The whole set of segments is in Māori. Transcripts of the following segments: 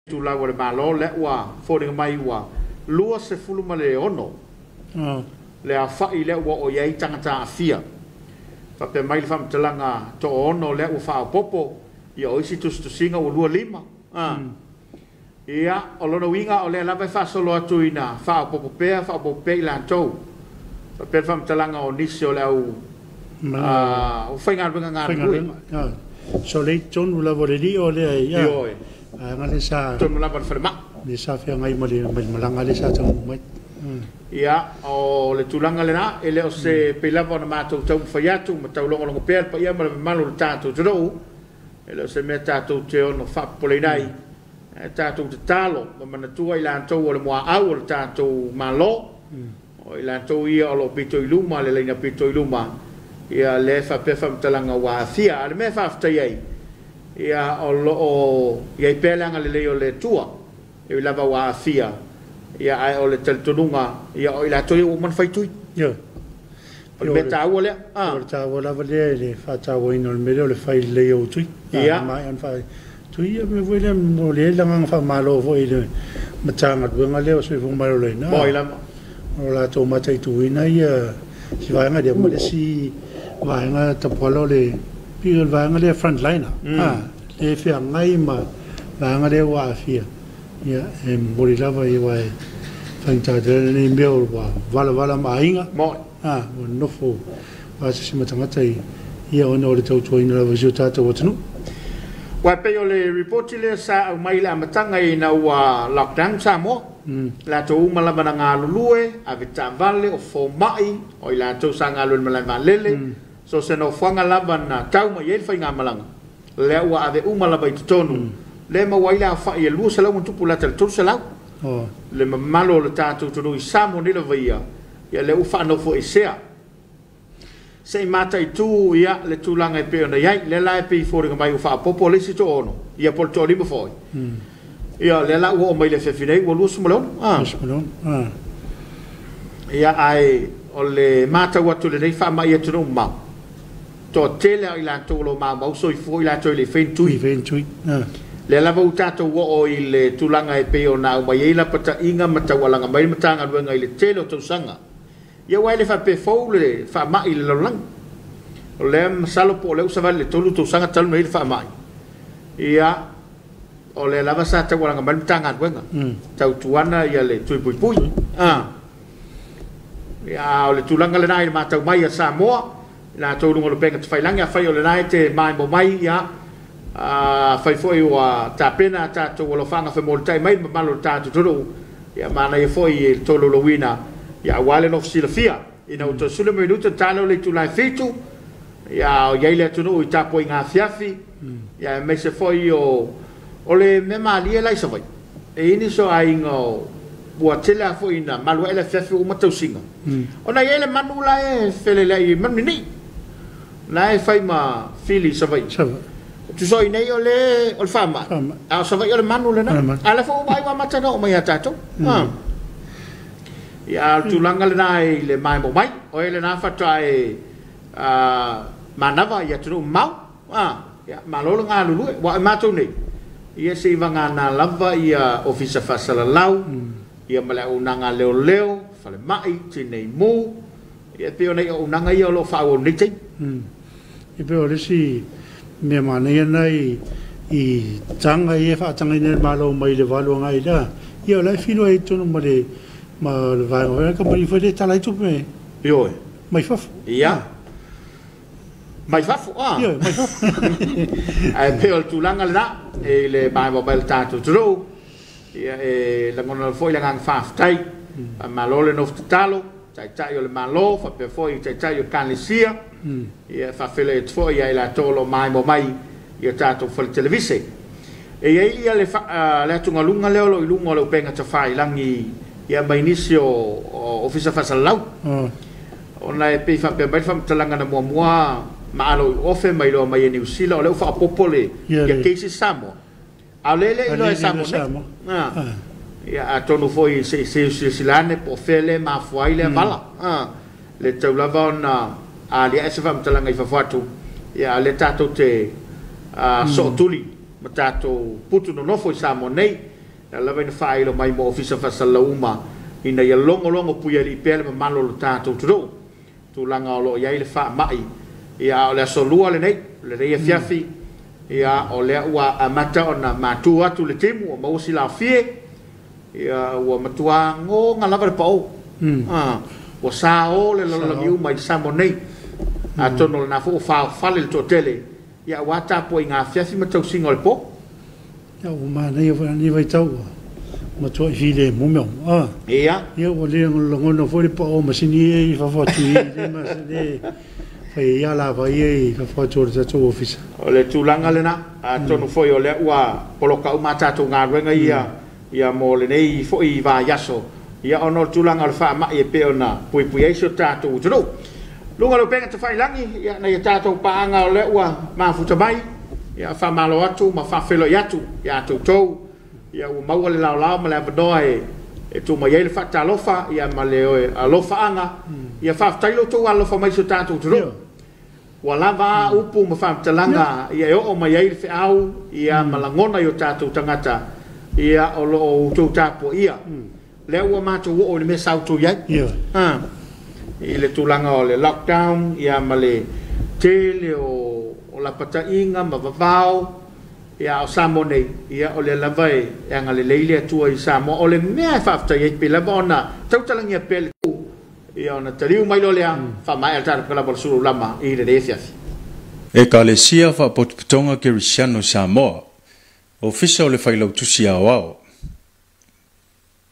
tu la wale malo le wa fore mai wa lua se fulu male ono le a fai le wa o yai tangata afia fa pe mai fam talanga to ono le wa fa popo ia o isi tu singa o lua lima ia o lona winga o le la fa solo atu ina fa popo pe la to fa pe fam talanga o nisio le au o fa ngar so le ton la voledi o le ia ngale sa ton la ban ferma le sa fia ngai mali malanga le sa tong mai ia o le tulanga le na ele o se pelava na mato tau faiatu ma tau longo pe pa ia ma malu tato tro ele o se meta to te ono fa polinai tato te talo ma na tua ila to o le mo au o tato malo o ila to ia o lo pito iluma le leina pito iluma ia le fa pe fa talanga wa fia le me fa fta ia ia o lo o ia pelanga le o le tua e lava wa fia ia ai o le teltonunga ia o ila toi o man fai tui ia o le meta o le o ta o la vale le fa ta o ino le mele o le fai le o tui ia mai an fai tui ia me voile mo le langa fa malo vo ile matanga duanga le o se vo malo le na moi la o la to matai tuina ia si vai nga de mo le si vai nga tapolo le pil vai nga le front liner le fia ngai ma vai nga le wa fia ia e mori lava i wai whainta te nei meo wala mainga moi o nofo wa se matangata ia ona o le tautua ina lava zio tātou watanu wa pe o le report le sa au mai la matanga i na wa lockdown Samoa la to uma la bananga lulue a vita vale o fo mai o ila to sanga lu malai malele so se no fanga la bana tau mai e fainga malanga le wa ave uma la bai tonu le ma waila fa ia lu sala un tupu la tel tu sala le malo le tatu tu i samo ni la via ia le ufa no fo isea sei mata i tu ia le tulanga e pe ona ia le la e pe fo ringa mai ufa popo le si to ono ia por to limo foi ia le la o mai le fe fine o lu sumolon ia ai o le mata wa tu le nei fa mai tu no ma to tele ila to lo ma ma so i fo ila to le fentui le lava utato o ile tulanga e pe ona mai ila pata inga mata walanga mai matanga wenga ile telo to sanga ia wai le fa pe fo le fa mai le lang le salo po le usava le tolu to sanga tal mai fa mai ia o le lava sa ta walanga mai matanga wenga tau tuana ia le tui pui ia o le tulanga le nai mata mai a Samoa la to lungo le penga te failanga fai o le nai te mai mo mai ia fai foi o ta pena ta to lo fanga fe moltai mai malo ta to ro ya mana e foi to lo wina ya wale no silafia ina to sule minuto tano le tu la fitu ya ya ile to no Tapuaiga Afiafi ya me se foi o le me mali la so vai e ini so ai ngo bua tela foi na malu ele Afiafi o matau singa ona ele manula e fele le manini na e fai ma fili so vai tu so nei o le fama a so vai o le manu le na ala fo mai wa mata no mai atato ya tu langa le nai le mai mo mai o ele na fa tai manava ya tu mau ya malolo nga lulu wa mato nei ia se vanga na lava ia ofisa fasala lau ia mala unanga leo fale mai tinei mu ia pe ona unanga ia lo fa o nei te e pe o le si me mana ia nei i tanga ia fa tanga nei malo mai le valo ngai da ia la filo ai tonu male ma le vai ka mai foi de talai tu me io mai faf ia mai faf ia mai faf ai pe o tulanga la e le bai mobile tato tro ia e la ngona foi la ngang faf tai malo le no talo tai o le malo fa pe foi tai o kanisia ia fa fele tfo ia la tolo mai mo mai ia tato fo televise e ia le le tunga lunga le lo lunga lo penga te fai langi ia mai inisio ofisa fa salau ona e pe fa pe mai fa talanga na mo ma alo ofe mai lo mai ni usila o le fa popole ia keisi Samoa alele lo Samoa ia atonu foi se silane po fele ma foi le vala le taulava ona ali ese fa talanga I fa fatu ia le tato te so tuli ma tato putu no foi Samoa nei la vai na fai lo mai mo ofisa fa Suluaulama ina ia longo puia li pele ma malo lo tatou tro tu langa lo ia ile fa mai ia le solua le nei le rei Afiafi ia o le ua amata ona matu atu le timu o mausi la fie ia ua matua ngo ngalava le pao o sao le lo miu mai samo nei atono na fo fa fale le totele ia ua Tapuaiga Afiafi matau singa le po ia o mana ia ni vai tau matua file momeo ia o le ngono fo le pao masini i fa tu i masini ia la vai ka foto de to office o le tulanga lena a tonu foi o le ua poloka uma tatu ngā ruenga ia mo le nei fo i va yaso ia ono tulanga le fa ma e pe ona pui aiso tatu uturu lunga lo penga te fai langi ia na ia tatu paanga o le ua ma futa mai ia fa malo atu ma fa felo yatu ia tau ia u mau le lao ma le abadoa e tu mai le fa talofa ia ma le alofa anga ia fa tailo tu alofa mai so tatu uturu wala va upu ma fa talanga ia o mai ai fe au ia malangona yo tatu tangata ia o lo tu tapo ia le o ma tu o le me sau tu ia ile tulanga o le lockdown ia male tele o la patainga ma vavao ia o Samoa ia o le lavai anga le leile tu i Samoa o le me fa ia pela bona tau talangia pele ia ona tariu mai lo lea fa mai altar kala por Suluaulama i le Afiafi Ekalesia fa potputonga Christian Samoa official le failau tusi ao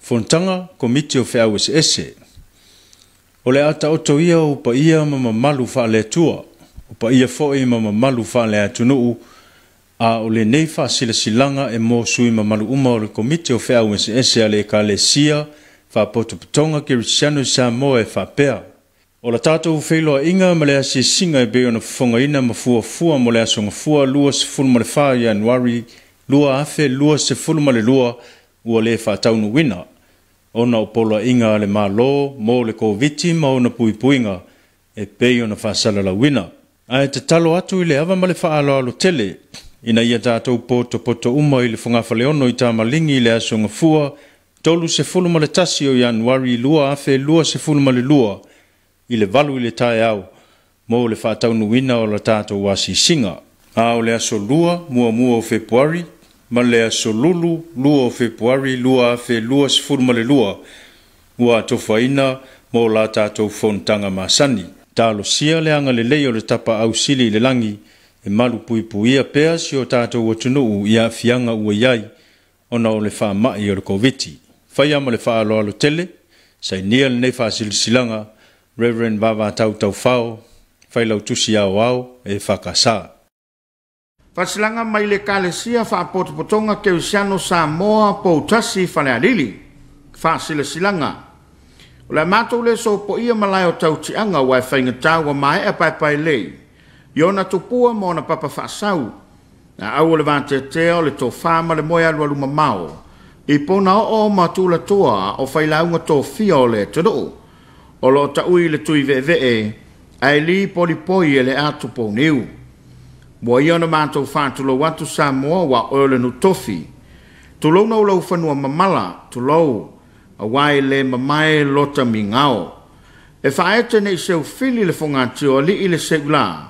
Fontanga Komiti EFKS o le ata oto ia o pa ia mama malu fa le tua o pa ia foi mama malu fa le atunu a o le nei fa silanga e mo sui mama malu uma o le Komiti EFKS ale Ekalesia fa potputonga Christian Samoa fa pea o la tatou feilo inga ma le asi singa e be ona fonga ina mafua mo le asonga fua lua se fulu ma le fa Januari lua afe lua se fulu ma le lua ua le fa taunu wina ona o polo inga le malo mo le koviti ma ona puipuinga e pe ona fa sala la wina ai te talo atu ile ava ma le fa alo tele ina ia tatou poto uma ile fonga fa le ono i tamalingi le asonga fua tolu se fulu ma le tasi o Januari lua afe lua se fulu ma le lua i le valu i le tae au mo le whātaunu wina o la tātou wasi singa. A o le aso lua mua o Februari, ma le aso lulu lua o Februari lua afe lua sifuru ma le lua ua tofaina mo la tātou fontanga masani. Tālo sia le anga le lei o le tapa au sili le langi e malu puipuia pea si o tātou watunuu i a fianga ua iai ona o le whaamai o le koviti. Whaia ma le whaaloalo tele, sai nia le nei whasilsilanga Reverend Vava Tau Fao, whailau tusi au e whakasa. Fasilanga mai le kalesia whaapotopotonga Christian Samoa poutasi whanearili, whasilanga. O le mātou le so po ia malai o tautianga wai whaingatau wa mai e pai lei. Iona tupua mo na papa whaasau. Na au le vante teo le tō whama le moia lualuma mao. I pona o matula toa o whailaunga tō fia o le tado. O lo ta ui le tui vee, ai li polipoi e le atu po niu. Mua iona mātou whātulo watu Samoa wa oele nu tofi. Tulou nau lau whanua mamala, tulou, a wai le mamae lota mi ngao. E whaete nei seu fili le whangatio li i le seula.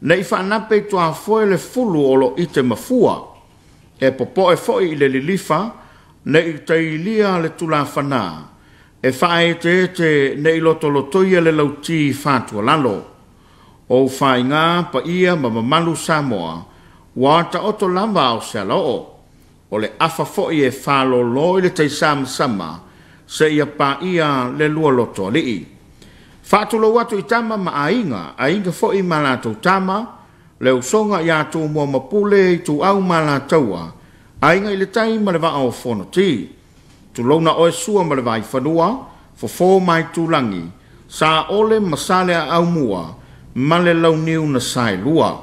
Nei whanape tua foe le fulu o lo ite mafua. E popo e foi i le lilifa, nei tailia le tula whanaa. E whae te nei lotoia le lauti whātua lalo. O whae ngā pa ia mamamalu Samoa, wata oto lamba au se aloo. O le afa foi e whalo lo i le teisam sama, se ia pa ia le lua loto alii. Whātulo watu i tama ma ainga foi malatou tama, le usonga i atu mua mapule i tu au malataua, ainga i le tai ma le wa au whono ti. Tu lona oe sua ma le vai whanua, fo mai tulangi, sa ole masale au mua, ma le launiu na sai lua.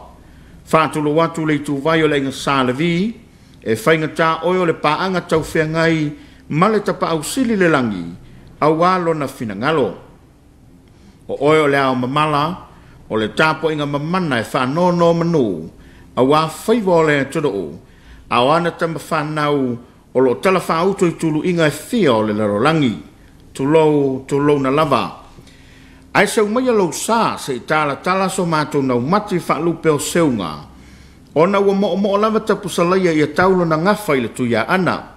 Whātulo watu le tu vai o le inga sa le vi, e whaingata oe o le paanga tau whiangai, ma le tapa au sili le langi, au alo na finangalo. O oe o le au mamala, o le tapo inga mamana e whanono manu, au a whaiva o le tudo, au ana tama whanau, o lo tala whaauto I tulu inga e fia o le larolangi, tulo na lava. Ai sau mai alo sa se I tala so mātou nau mati whaalupe o seunga, o na ua mo lava tapusalaia I a taulo na ngafa I le tuia ana.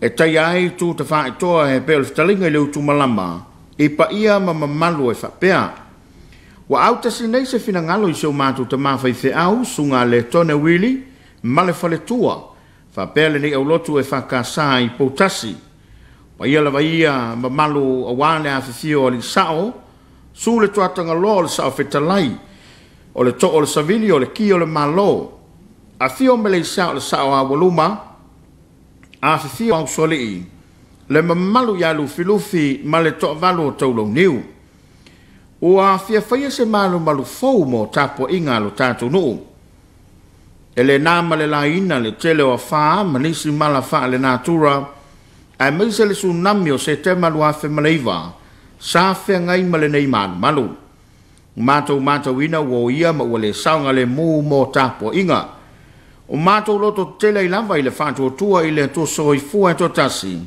E tai ai tu te wha toa he peo le fitalinga I leu tu malama, I pa ia ma mamalu e whapea. Wa au tasi nei se fina ngalo I seu mātou te mawhai te au, sunga le tone wili, male fale tua, whapea le nei au lotu e whakasa I poutasi. Pa ia la ia mamalu a wane a whiwhio o li sao, su le tuatanga lo le sao whetalai, o le to o le savili o le ki o le malo, a whio me le sao le sao a waluma, a whiwhio au solii, le mamalu ya lufi ma le to valu o taulo niu. Ua whiawhaia se malu fau mo Tapuaiga lo tātou nuu. E le nāma le laina le tele o whaa, manisi mala whaa le nātura, ai maise le tsunami o se te malu a whemaleiva, sa whengai ma le nei malu. Mātou ina wo ia ma ua le saunga le mū mo Tapuaiga. O mātou loto tele I lava I le whātua tua I le to soi fua e to tasi.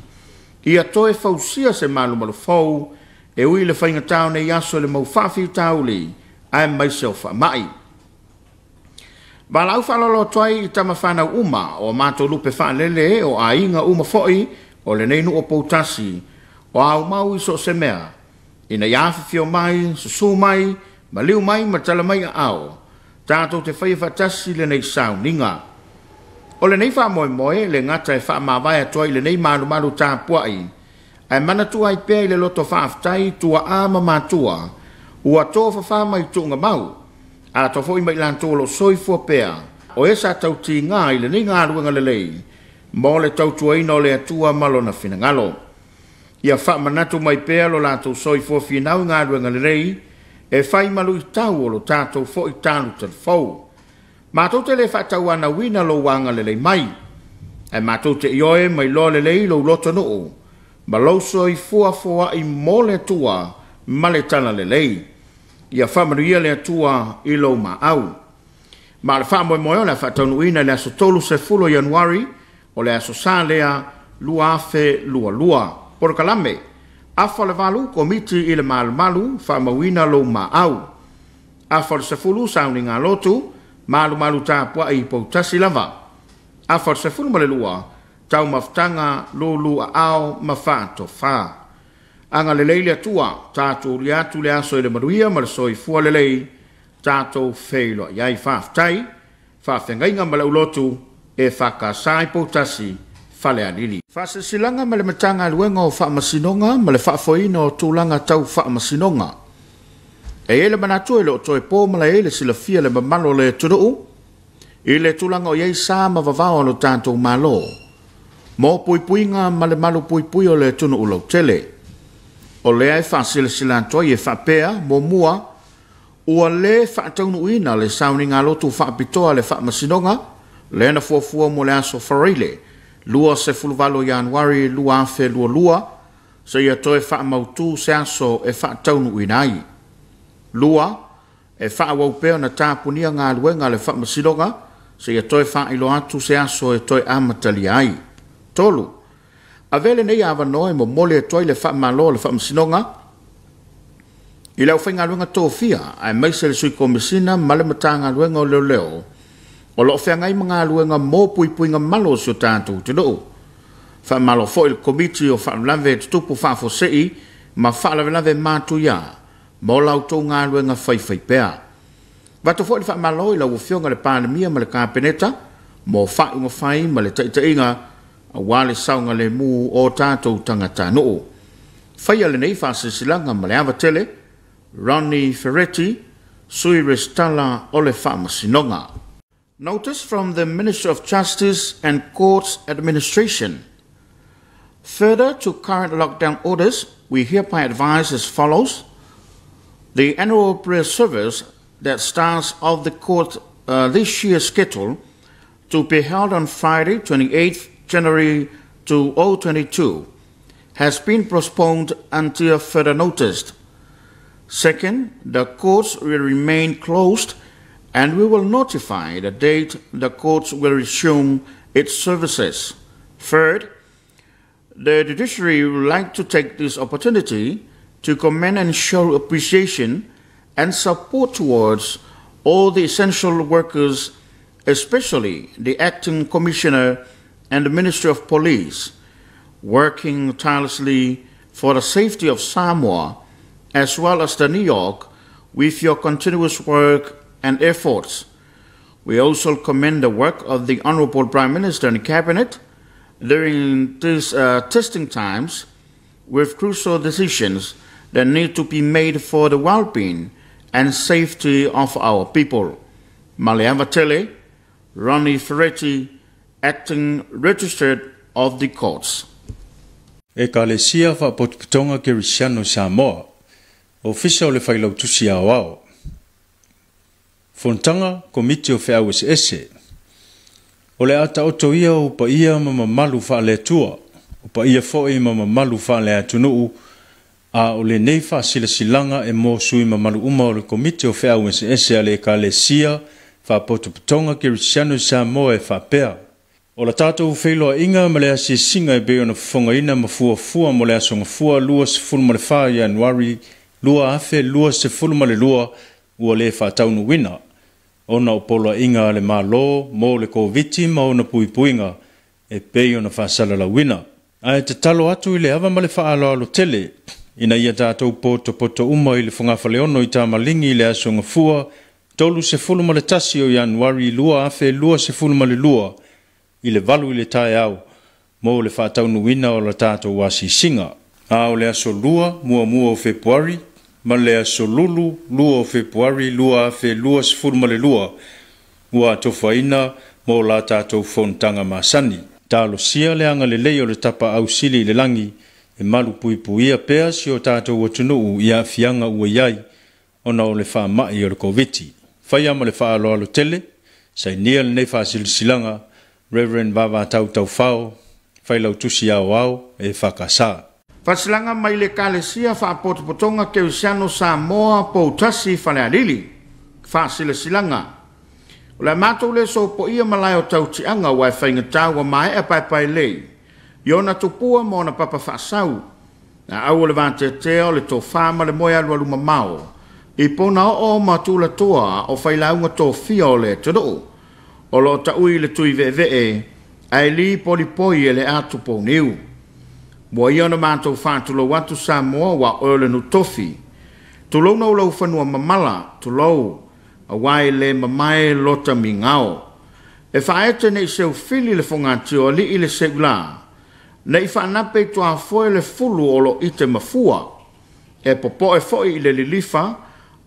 Ia toe fausia se malu fau, e ui le whainga tau nei aso le mau whawhi tau li, ai mai seo whamai. Walau whalolo toai I tama whanau uma, o mātou lupe whanele o a inga uma foi, o le neinu o poutasi, o au mau iso se mea, ina iawhawhio mai, susu mai, maliu mai, matala mai a au, tātou te whai whatasi le nei sau ninga. O le nei whamoe le ngata e whamawai toai le nei malu tāpuai, ai manatua I pēi le loto whaaftai tua ama mātua, ua tō whawhama I tūnga mau, a to foi mai lan tōlo soi fua pēa, o esa tau ti ngā I le nei ngā ruanga le lei, mō le tau tua ino le atua malo na whinangalo. Ia whamanatu mai pēa lo lātou soi fua whinau ngā ruanga le lei, e whai malu I tau o lo tātou fo I tānu tal fau. Mātou te le whatau ana wina lo wanga le lei mai, ai mātou te ioe mai lo le lei lo loto noo, ma lauso I fua I mole tua ma le tala le lei. Ia whamanuia le tua I lo ma au. Ma le whamoe o le whataunuina le aso tolu se fulo Januari o le aso sa lea lua afe lua. Porokalame, afa le valu komiti I le malu whamauina lo ma au. Afa le se fulu sauni ngā lotu, malu tāpua I poutasi lava. Afa le se fulu ma le lua, tau maftanga lulu a ao mawhāto whā. Anga le leile atua, tātou riatu le aso I le maruia ma le soi fua le lei, tātou wheilo iai whāftai, whāwhengainga ma le ulotu e whakasai poutasi whale anili. Whāsesilanga ma le matanga luenga o whaamasinonga ma le whaafoina o tūlanga tau whaamasinonga. E ele manatu e lo toi pō ma le silafia le mamalo le turuu, I le tūlanga o iei sā ma vavao lo tātou malo. Mō puipuinga ma le malu puipui o le tunu ulau tele. O le ai whaasila toi e whapea, mō mua, ua le whaataunuina le sauni ngā lotu whaapitoa le whaamasinonga, le ana fuafua mo le aso whareile, lua se fuluvalo Januari, lua afe lua, se ia toi whaamautu se aso e whaataunuina ai. Lua, e whaawaupea na tāpunia ngā luenga le whaamasinonga, se ia toi whailo atu se aso e toi amatali ai. Tolu, a vele nei awa noe mo mole e toi le whaamalo le whaamasinonga, I lau whainga luenga tōwhia, ai maise le sui komisina male matanga luenga o leo, o lo whengai mga luenga mō puipuinga malo si o tātou te noo. Whaamalo fo il komiti o whaalave tupu whaafosei, ma whaalave mātu ia, mō lau tō ngā luenga whai pēa. Wato fo il whaamalo I lau whionga le pānemia ma le kāpeneta, mō whaunga whai ma le taitainga, a wale saunga le mū o tātou tangata noo. Whaia le nei whaasesilanga ma le awa tele, Ronnie Ferretti, sui restala o le whaamasinonga. Notice from the Ministry of Justice and Courts Administration. Further to current lockdown orders, we hereby advise as follows. The annual prayer service that starts off the court this year's schedule to be held on Friday, 28th January 2022, has been postponed until further notice. Second, the courts will remain closed and we will notify the date the courts will resume its services. Third, the judiciary would like to take this opportunity to commend and show appreciation and support towards all the essential workers, especially the acting commissioner and the Ministry of Police, working tirelessly for the safety of Samoa, as well as the New York, with your continuous work and efforts. We also commend the work of the Honorable Prime Minister and Cabinet during these testing times, with crucial decisions that need to be made for the well-being and safety of our people. Maleavatele, Ronnie Ferretti, Acting Registered of the Courts. Ekalesia fa potpitonga Christian Samoa, official le failau tusi awao. Fontanga, Komiti o EFKS. O le ata oto ia upa ia mamamalu fa le tua, upa ia foi mamamalu fa le atunuu, a o le nei fa silanga e mo sui mamalu uma o le Komiti o EFKS a le ekalesia fa potpitonga Christian Samoa e fa pea. O la tātou whailoa inga ma le asi singa e beo na whangaina ma fuafua mo le asonga fua lua se fulma le wha Januari lua afe lua se fulma le lua ua le whataunu wina. Ona o poloa inga le malo mo le koviti ma ona puipuinga e beo na whasala la wina. A e te talo atu i le ava ma le whaalo alo tele. Ina ia tātou poto uma i le whangafa leono i tā malingi i le asonga fua tolu se fulma le tasi o Januari lua afe lua se fulma le lua. I le valu i le tae au, mo le whātaunu wina o la tātou wasi singa. A o le aso lua, mua o Februari, ma le aso lulu, lua o Februari, lua afe lua sifuruma le lua, ua tofaina mo la tātou fontanga masani. Tālo sia le anga le lei o le tapa au sili le langi, e malu puipuia pea si o tātou watunuu i Afianga ua iai, ona o le whamai o le koviti. Whaia ma le whaalo alo tele, sai nia le nei whasilsilanga, Reverend Vava Tau Fao, whailau tusi au e whakasa. Fasilanga mai le kalesia whaapotopotonga Christian Samoa poutasi whalealili, whasilanga. O le mātou le so po ia malai o tautianga wai whaingatau wa mai e pai lei. Iona tupua mo na papa whaasau. Na au le vante teo le tō whama le moia lua mao. I pona o matula toa o whailaunga tō fia o le tero. O lo ta ui le tui vee, ai li polipoi e le atu po niu. Mua iona mātou whātulo watu Samoa wa oele nu tofi. Tulou na ulau whanua mamala, tulou, a wai le mamae lota mi ngao. E whaete nei seu fili le whangatio li i le segula. Nei whanape tua foe le fulu o lo ite mafua. E popo e foi i le lilifa,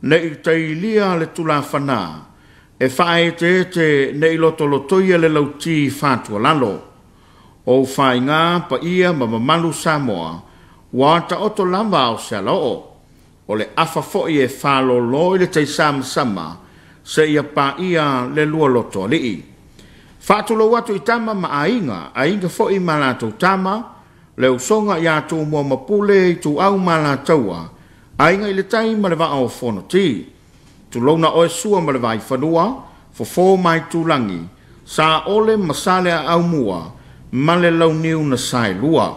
nei tailia le tula whanaa. E whae te nei lotoia le lauti whātua lalo. O whae ngā pa ia mamalu Samoa, wata oto lamba o se loo. O le afa foi e whalo lo i le teisama sama, se ia pa ia le lua loto lii. Whātulo watu i tama ma ainga foi malato tama, le usonga i atu mua mapule i tu au malataua, ainga i le taima le vaa o whono ti. Tu lona oe sua ma le vai whanua, fo mai tūlangi, sa ole masale a au mua, ma le lau niu na sai lua.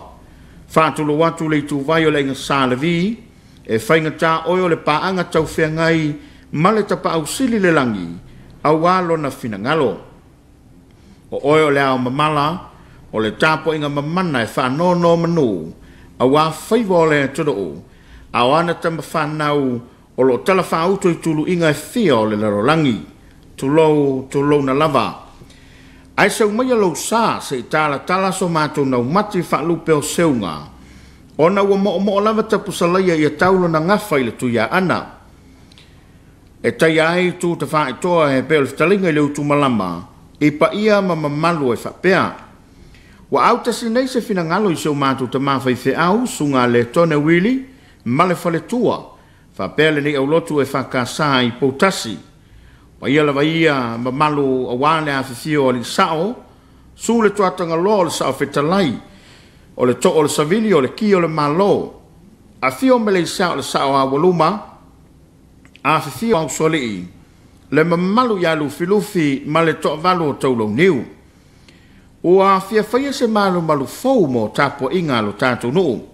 Whātulo watu le tu vai o le inga sa le vi, e whaingata oe o le paanga tau whiangai, ma le tapa au sili le langi, au alo na finangalo. O oe o le au mamala, o le tapo inga mamana e whanono manu, au a whaivo le tudo, au ana tama whanau, o lo tala whaauto i tulu inga e fia o le larolangi, tulou na lava. Ai sau mai alo sa se i tala so mātou nau mati whaalupe o seunga. Ona ua mo lava tapu salaia i a taulo na ngawha i le tuia ana. E tai ai tu te whae toa he peo le fitalinga i leu tu malama, i pa ia ma mamalu e whapea. Wa au tasi nei se fina ngalo i seu mātou ta mawhai fe au, sunga le tone wili, male fale tua. Whapea nei au lotu e whakasa i poutasi. Wa ia lava ia mamalu a wane a whiwhio o li sao, su le tuatanga lo le sao whetalai, o le to o le savili o le ki o le malo. A whio me le sao a waluma, a whiwhio au solii, le mamalu ia lufi ma le to valu o taulo niu. Ua Afiafi se malu fou mo Tapuaiga lo tātou nuu.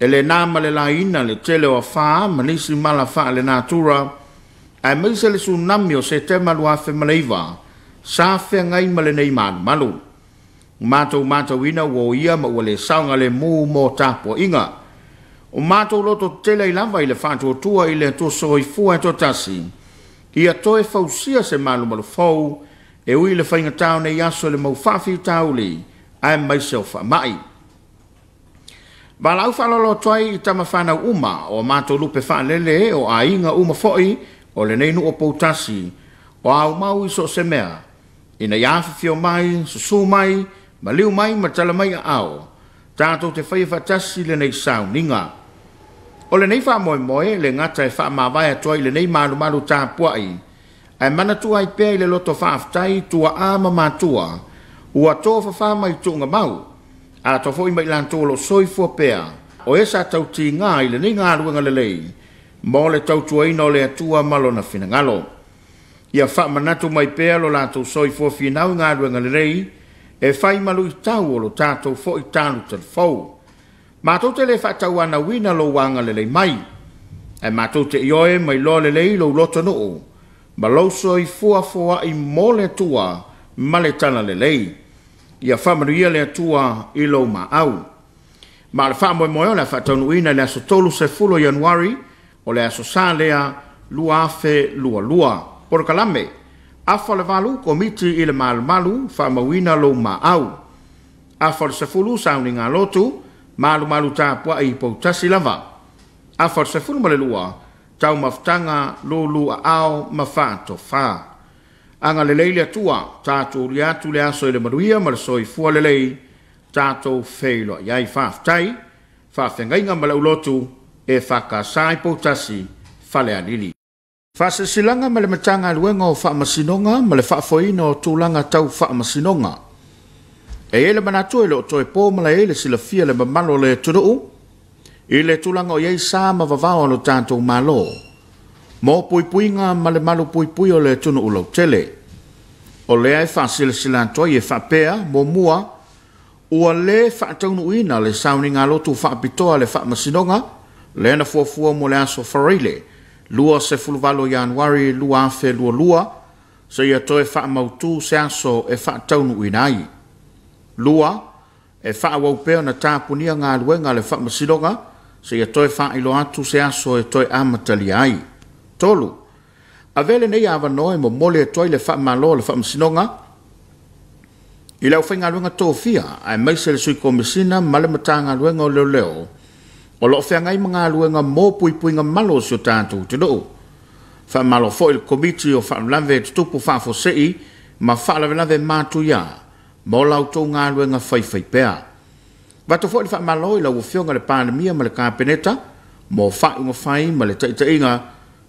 E le nā ma le laina le tele o wha, manisi mala wha le nātura, ai maise le tsunami o se te malu a whemaleiva, sa whea ngai ma le nei malu. Mātou ina wo ia ma ua le saunga le mū mo Tapuaiga. O mātou loto tele I lava I le whātua tua I le to soi fua to tasi. Ia toe fausia se malu fau, e ui le whainga tau nei aso le mau whawhi tauli, ai maise o whamai. Balau whalolo toai I tama whanau uma o mātou lupe whanele o a inga uma foi o le neinu o poutasi o au mau iso se mea. Ina iawhawhio mai, susu mai, maliu mai, matala mai a ao. Tātou te whai whatasi le nei sau ninga. O le nei whamoe le ngata e whamawai atoai le nei malu tāpuai. Ai manatua I pēi le loto whaaftai tua ama mātua. Ua tō whawhamai tūnga mau. A to foi mai lan tolo soi fo pea o esa tau ti nga I le ni nga ruanga le lei mo le tau tuai no le atua malo na fina ngalo ia fa manatu mai pea lo la tau soi fo fina nga ruanga le lei e fai malu I tau o lo tatou fo I tanu tal fo ma to te le fa tau ana wina lo wanga le lei mai e ma to te ioe mai lo le lei lo loto no ma lo soi fo I mo le tua ma le tana le lei ia whamaria le atua I lo ma au. Ma le whamoe o le whatanuina le aso tolu se fulo Januari o le aso sa lea lua afe lua. Por kalame, afa le valu komiti I le malu whamawina lo ma au. Afa le se fulu sauni ngā lotu, malu tāpua I poutasi lava. Afa le se fulu ma le lua, tau maftanga lu a au ma whāto whā. Anga le leile atua, tātou riatu le aso I le maruia, ma le soi fua le lei, tātou wheilo iai whaaftai, whaafengainga ma le ulotu, e whakasai poutasi, whale anili. Whasesilanga ma le matanga luenga o whaamasinonga, ma le whaafoina o tūlanga tau whaamasinonga. E ele manatu e lo toe pō ma le ele sila fia le mamalo le turuu, I le tūlanga o iei sā ma vavao no tātou malo. Mo puipuinga ma le malu puipui o le tunu ulau tele. O lea e whaasila toi e whapea, mo mua, ua le whaataunu ina le sauni ngā lotu whaapitoa le whaamasinonga, le na fuafua mo le aso whareile, lua se fuluvalo Januari, lua afe lua, se ia toi whaamautu se aso e whaataunu ina ai. Lua, e whaawaupea na tāpunia ngā luenga le whaamasinonga, se ia toi whailo atu se aso e toi amatali ai. Tolu, a vele nei awa noe mo mole toi le whaamalo le whaamasinonga. I lau whainga luenga tōwhia, ai maise le sui komisina male matanga luenga o leo, o lo whaingai mga luenga mō puipuinga malo si o tātou te noo. Whaamalo fo il komiti o whaamalave tutupu whaafosei, ma whaamalave mātu ia, mo lau tō ngā luenga whaiwhai pēa. Wato fo il whaamalo I lau whionga le pānemia ma le kāpeneta, mo whainga whai ma le taitainga,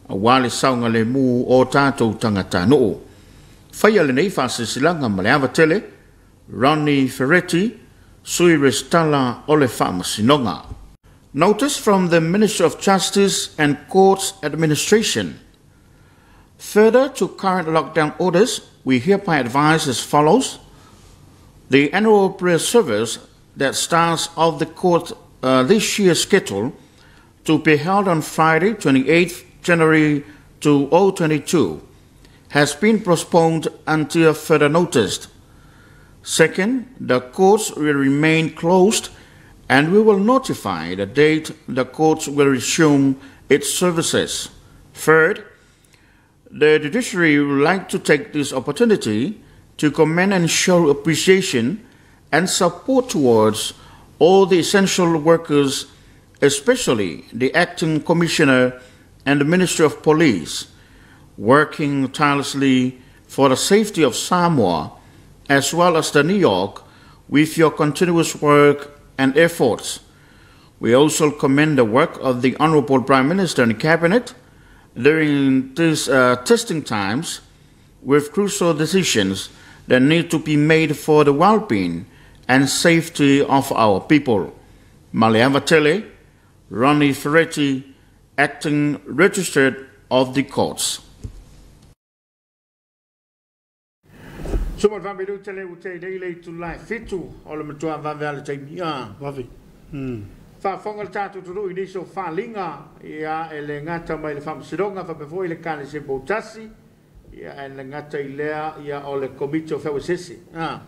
a wale saunga le mu o tātou tangata noo. Whaia le nei whaasisilanga ma le awa tele, Ronnie Ferretti, sui restala o le whaamasinonga. Notice from the Ministry of Justice and Courts Administration. Further to current lockdown orders, we hereby advise as follows. The annual prayer service that starts off the court this year's schedule to be held on Friday, 28th January 2022 has been postponed until further notice. Second, the courts will remain closed and we will notify the date the courts will resume its services. Third, the judiciary would like to take this opportunity to commend and show appreciation and support towards all the essential workers, especially the acting commissioner and the Ministry of Police, working tirelessly for the safety of Samoa, as well as the New York, with your continuous work and efforts. We also commend the work of the Honorable Prime Minister and Cabinet during these testing times with crucial decisions that need to be made for the well-being and safety of our people. Maleavatele, Ronnie Ferretti, Acting Registered of the Courts. Suma fa me tele u te nei tu lai fitu o le matua va vale te mia. Wafi. Fa fonga tatu tu i niso fa linga ia ele ngata mai le Faamisionare fa pe foi le kale se botasi ia ele ngata ilea ia o le Komiti Faamisionare.